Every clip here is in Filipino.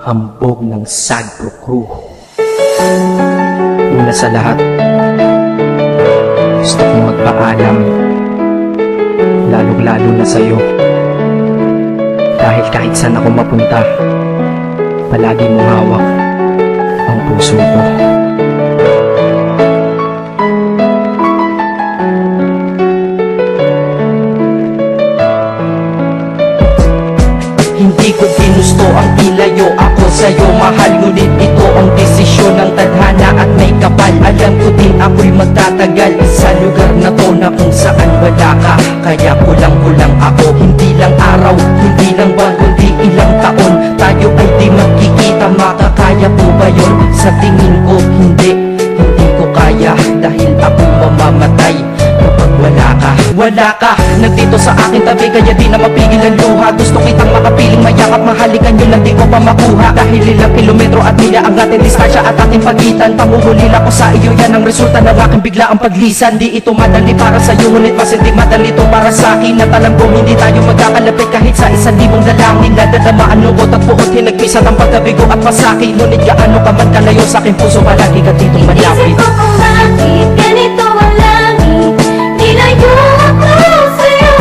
hambog ng Sagpro Crew. Una sa lahat, gusto kong magpaalam, lalong-lalo na sa'yo. Dahil kahit saan ako mapunta, palagi mong hawak ang puso ko. Hindi ko ginusto ang ilayo ako sa'yo, mahal. Ngunit ito ang desisyon ng tadhana at may kapal. Alam ko din ako'y magtatagal sa lugar na to na kung saan wala ka. Kaya kulang-kulang ako, hindi lang araw, hindi lang buwan, kundi ilang taon. Tayo ay di magkikita, makakaya po ba yun? Sa tingin ko hindi ko kaya, dahil ako'y mamamatay kapag wala ka. Wala ka, nagdito sa akin tabi, kaya di na mapigil ang luha. Gusto kitang makapiling, mayakap, mahalikan yun lang di ko pa makuha. Dahil ilang kilometro at milya ang ating distansya at ating pagitan. Panguhulila ko sa iyo, yan ang resulta ng aking biglaang paglisan. Di ito madali para sa'yo, ngunit mas hindi madali ito para sa'kin. At alam ko hindi tayo magkakalapit kahit sa 1,000 dalangin. Nadadama ang lungkot at puot, hinagpisat ang pagkabigo at pasaki. Ngunit gaano ka man kalayo sa aking puso, palagi ka ditong malapit. Isip ko kung bakit ganito ang langit, nilayo ako sa'yo.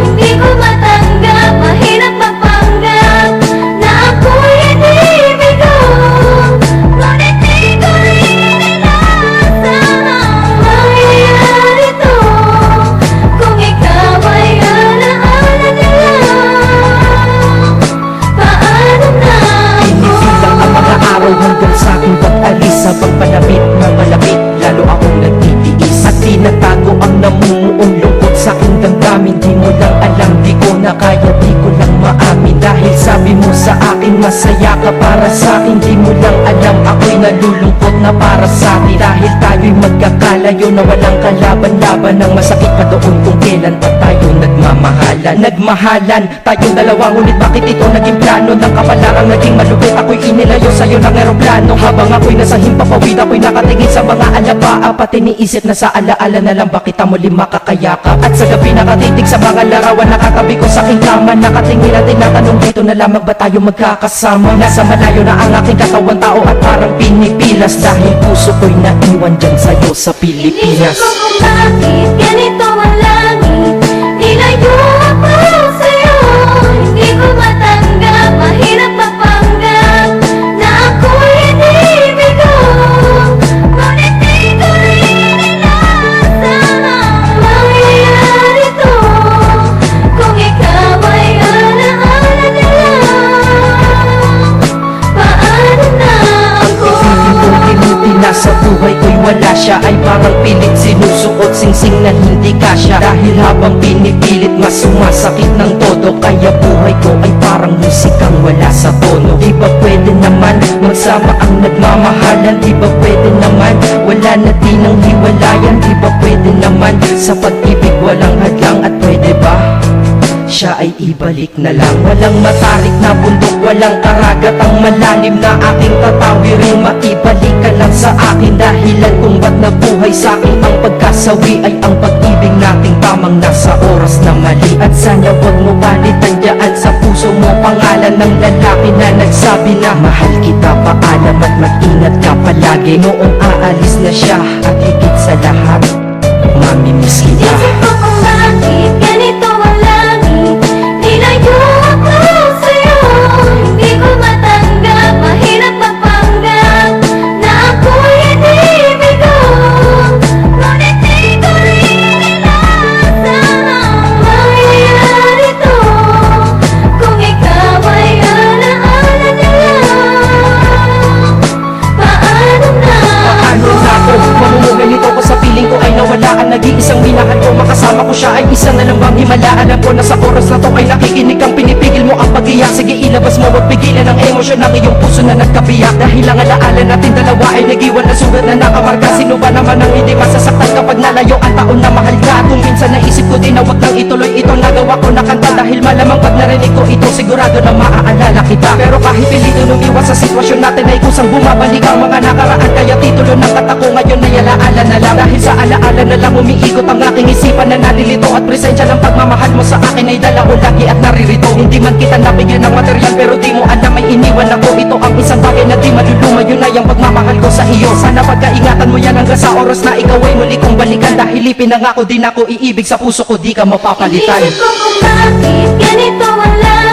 Hindi ko matanggap, mahirap magpanggap na ako'y hindi bigo. Ngunit di ko rin inaasahan mangyayari to. Kung ikaw ay alaala nila, paano na ako? Inibilang ang mga araw hanggang sa aking pag-alis. Sa pagpalapit na malapit, lalo akong nagtitiis. At tinatago ang namumuong lungkot sa aking damdamin. Di mo lang alam, di ko na kaya, di ko lang maamin. Dahil sabi mo sa akin, masaya ka para sa akin. Di mo lang alam, ako'y nalulungkot na para sa atin. Dahil tayo'y magkakalayo na walang kalaban-laban. Ang masakit pa doon kung kailan pa tayo nagmahalan tayong dalawa. Ngunit bakit ito naging plano ng kapalarang naging malupit? Ako'y inilayo sa'yo ng eroplano. Habang ako'y nasa himpapawid, ako'y nakatingin sa mga alaba. Pati niisip na sa alaala na lang bakit muli makakayakap. At sa gabi nakatitig sa mga larawan, nakatabi ko sa aking kama. Nakatingin at tinatanong, dito na lamang ba tayo magkakasama? Nasa malayo na ang aking katawan, tao at parang pinipilas. Dahil puso ko'y naiwan dyan sa'yo sa Pilipinas. Inisip ko kung bakit ganito ang langit, nilayo ako sa'yo. Hindi ko matanggap, mahirap magpanggap na ako'y hindi bigo. Ngunit di ko rin inaasahan mangyayari to. Kung ikaw ay alaala nila, paano na ako? Unti-unti na sa buhay ko'y wala siya, ay parang pilit sinusuot, singsing na hindi kasya. Dahil habang pinipilit, mas sumasakit ng todo. Kaya buhay ko ay parang musikang wala sa tono. Di ba pwede naman magsama ang nagmamahalan? Di ba pwede naman wala na din ang hiwalayan? Di ba pwede naman sa pag-ibig walang hadlang? At pwede ba siya ay ibalik na lang? Walang matarik na bundok, walang karagat ang malalim na aking tatawirin. Maibalik ka lang sa akin, dahilan kung ba't nabuhay sa akin ang pagkasawi ay ang pag-ibig nating tamang nasa oras na mali. At sana wag mo palitan dyan sa puso mo pangalan ng lalaki na nagsabi na mahal kita, paalam at mag-ingat ka palagi. Noong aalis na siya at higit sa lahat, mamimiss kita. Isip ko kung bakit ganito ang langit, nilayo ako sa'yo. Hindi ko matanggap, mahirap magpanggap na ako'y hindi bigo. Ngunit di ko rin inaasahan mangyayari to. Kung ikaw ay alaala nila, paano na Paano na ako? Mamumuhay nito ko sa piling ko ay nawala ang nag-iisang minahal ko. Makasama ko siya ay isa na lang bang himala. Alam ko na sa oras na to ay nakikinig kang pinipigil mo ang pag-iyak. Sige ilabas mo, wag pigilan ang emosyon ng iyong puso na nagkabiyak. Dahil ang alaala natin dalawa ay nag-iwan na sugat na nakamarka. Sino ba naman ang hindi masasaktan kapag nalayo ang taon na mahal ka? Kung minsan naisip ko din na wag nang ituloy itong nagawa ko na kanta. Dahil malamang pag narinig ko ito, sigurado na maaalala kita. Pero kahit pilito lumiwas sa sitwasyon natin ay kusang bumabalik ang mga nakaraan. Kaya titulo ng kanta ko ngayon ay alaala na lang. Dahil sa alaala na lang umiikot ang aking isipan na nalilito. At presensya ng pagmamahal mo sa akin ay dala ko lagi at naririto. Hindi man kita bigyan ng material pero di mo alam may iniwan ako. Ito ang isang bagay na di malulumayo na yung pagmamahal ko sa iyo. Sana pagkaingatan mo yan hanggang sa oras na ikaw ay muli kong balikan. Dahil ipinangako din ako iibig sa puso ko, di ka mapapalitan. Iisip ko kung bakit ganito ang langit.